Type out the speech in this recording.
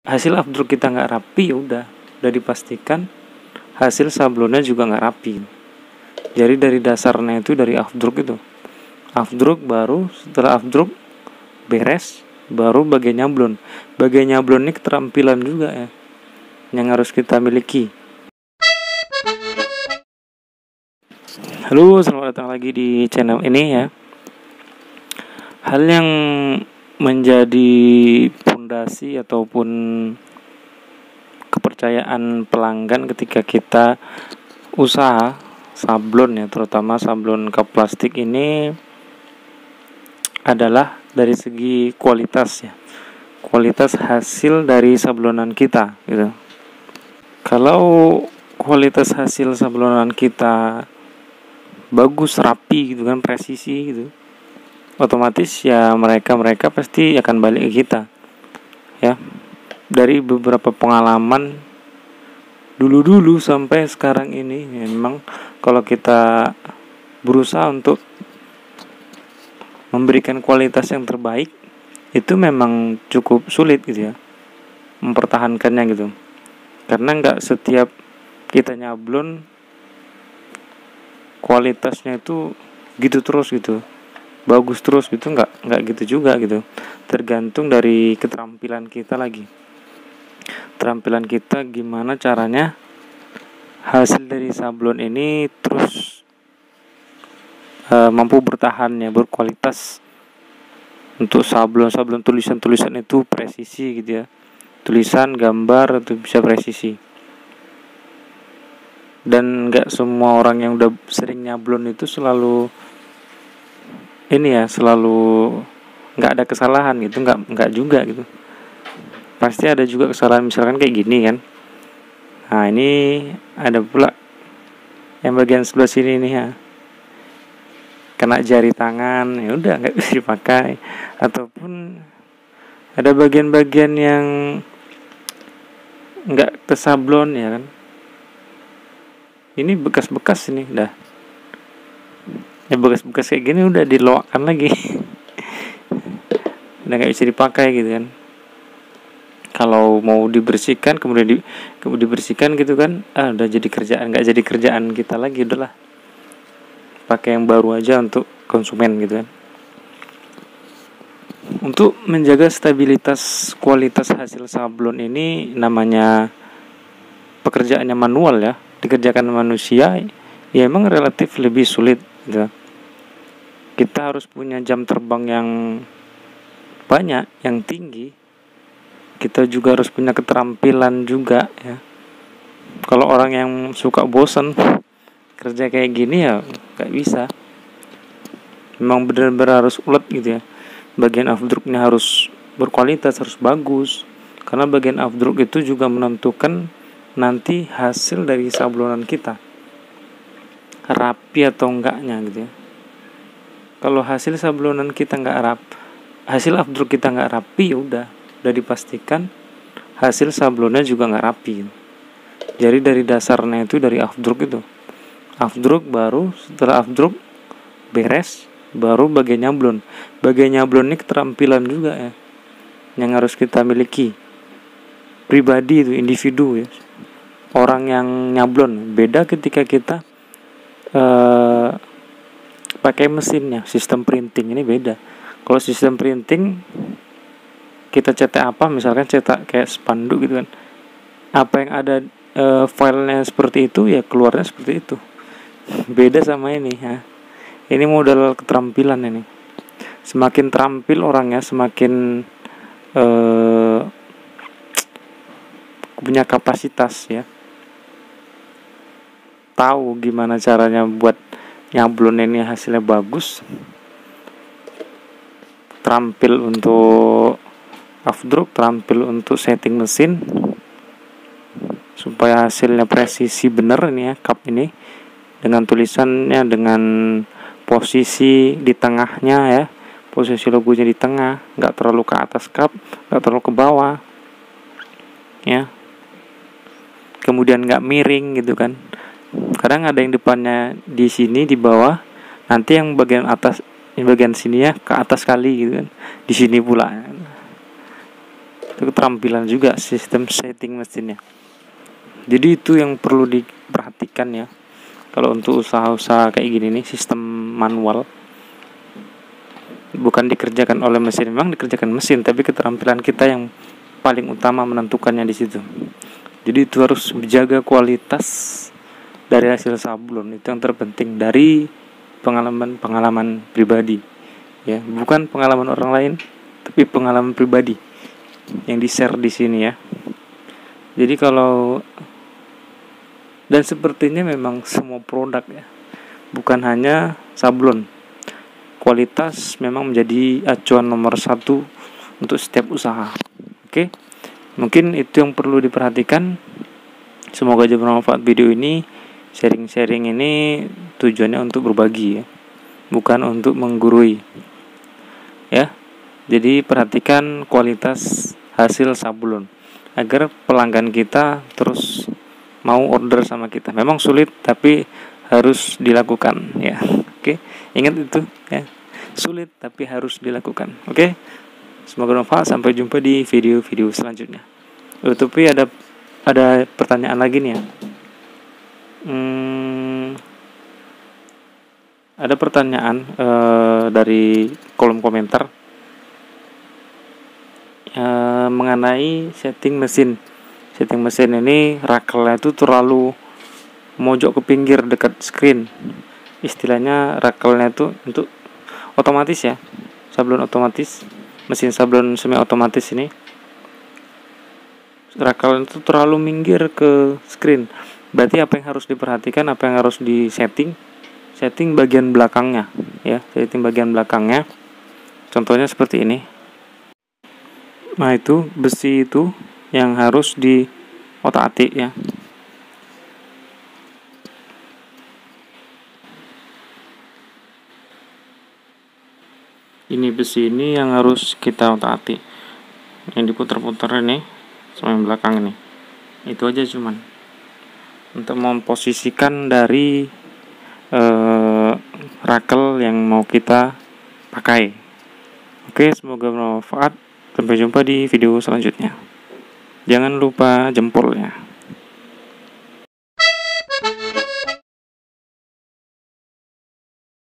hasil afdruk kita nggak rapi, ya udah dipastikan hasil sablonnya juga nggak rapi. Jadi dari dasarnya itu dari afdruk itu. Afdruk baru setelah afdruk beres baru bagian nyablon. Bagian nyablon ini keterampilan juga ya yang harus kita miliki. Halo, selamat datang lagi di channel ini ya. Hal yang menjadi fondasi ataupun kepercayaan pelanggan ketika kita usaha sablon ya, terutama sablon cup plastik ini adalah dari segi kualitas ya. Kualitas hasil dari sablonan kita gitu. Kalau kualitas hasil sablonan kita bagus, rapi gitu kan, presisi gitu, otomatis ya mereka pasti akan balik ke kita ya. Dari beberapa pengalaman dulu sampai sekarang ini, memang kalau kita berusaha untuk memberikan kualitas yang terbaik, itu memang cukup sulit gitu ya mempertahankannya gitu, karena nggak setiap kita nyablon kualitasnya itu gitu terus gitu, bagus terus gitu, nggak gitu juga gitu. Tergantung dari keterampilan kita lagi, keterampilan kita gimana caranya hasil dari sablon ini terus mampu bertahan ya, berkualitas. Untuk sablon tulisan itu presisi gitu ya, tulisan gambar itu bisa presisi. Dan nggak semua orang yang udah sering nyablon itu selalu ini ya, selalu nggak ada kesalahan gitu, nggak juga gitu. Pasti ada juga kesalahan, misalkan kayak gini kan. Nah ini ada pula yang bagian sebelah sini nih ya, kena jari tangan, ya udah nggak bisa dipakai. Ataupun ada bagian-bagian yang nggak tersablon ya kan. Ini bekas-bekas ini dah. Ya bekas-bekas kayak gini udah diloakkan lagi. Udah nggak bisa dipakai gitu kan. Kalau mau dibersihkan kemudian dibersihkan gitu kan, udah jadi kerjaan, nggak jadi kerjaan kita lagi, udahlah pakai yang baru aja untuk konsumen gitu kan. Untuk menjaga stabilitas kualitas hasil sablon ini, namanya pekerjaannya manual ya, dikerjakan manusia ya emang relatif lebih sulit gitu. Kita harus punya jam terbang yang banyak, yang tinggi. Kita juga harus punya keterampilan juga ya. Kalau orang yang suka bosan kerja kayak gini ya nggak bisa. Memang benar-benar harus ulet gitu ya. Bagian afdruknya harus berkualitas, harus bagus. Karena bagian afdruk itu juga menentukan nanti hasil dari sablonan kita rapi atau enggaknya gitu ya. Kalau hasil sablonan kita nggak hasil afdruk kita nggak rapi, ya udah dipastikan hasil sablonnya juga nggak rapi. Jadi dari dasarnya itu dari afdruk itu. Afdruk baru setelah afdruk beres baru bagian nyablon. Bagian nyablon ini keterampilan juga ya yang harus kita miliki. Pribadi itu, individu ya. Orang yang nyablon beda ketika kita pakai mesinnya, sistem printing ini beda. Kalau sistem printing kita cetak apa, misalkan cetak kayak spanduk gitu kan, apa yang ada filenya seperti itu ya keluarnya seperti itu. Beda sama ini ya. Ini modal keterampilan ini. Semakin terampil orangnya, semakin punya kapasitas ya, tahu gimana caranya buat nyablon ini hasilnya bagus, terampil untuk afdruk, terampil untuk setting mesin supaya hasilnya presisi bener ini ya, cup ini dengan tulisannya, dengan posisi di tengahnya ya, posisi logonya di tengah, nggak terlalu ke atas cup, nggak terlalu ke bawah ya, kemudian nggak miring gitu kan. Kadang ada yang depannya di sini di bawah, nanti yang bagian atas, yang bagian sini ya ke atas kali gitu kan, di sini pula. itu keterampilan juga sistem setting mesinnya. Jadi itu yang perlu diperhatikan ya. Kalau untuk usaha-usaha kayak gini nih, sistem manual bukan dikerjakan oleh mesin, memang dikerjakan mesin, tapi keterampilan kita yang paling utama menentukannya di situ. Jadi itu harus menjaga kualitas dari hasil sablon, itu yang terpenting dari pengalaman pribadi ya, bukan pengalaman orang lain, tapi pengalaman pribadi yang di-share di sini ya. Jadi kalau, dan sepertinya memang semua produk ya, bukan hanya sablon, kualitas memang menjadi acuan nomor 1 untuk setiap usaha. Oke, mungkin itu yang perlu diperhatikan. Semoga aja bermanfaat video ini. Sharing-sharing ini tujuannya untuk berbagi ya, bukan untuk menggurui ya. Jadi perhatikan kualitas hasil sablon agar pelanggan kita terus mau order sama kita. Memang sulit tapi harus dilakukan ya. Oke, ingat itu ya, sulit tapi harus dilakukan. Oke, semoga bermanfaat. Sampai jumpa di video-video selanjutnya. Tapi ada pertanyaan lagi nih ya. Ada pertanyaan dari kolom komentar mengenai setting mesin. Setting mesin ini rakelnya itu terlalu mojok ke pinggir dekat screen. Istilahnya rakelnya itu untuk otomatis ya, sablon otomatis, mesin sablon semi otomatis ini rakelnya itu terlalu minggir ke screen. Berarti apa yang harus diperhatikan, apa yang harus disetting? Setting bagian belakangnya ya, setting bagian belakangnya. Contohnya seperti ini. Nah, itu besi itu yang harus diotak-atik ya. Ini besi ini yang harus kita otak-atik. Yang diputar-putar ini sama yang belakang ini. Itu aja cuman. Untuk memposisikan dari rakel yang mau kita pakai. Oke, semoga bermanfaat. Sampai jumpa di video selanjutnya. Jangan lupa jempolnya.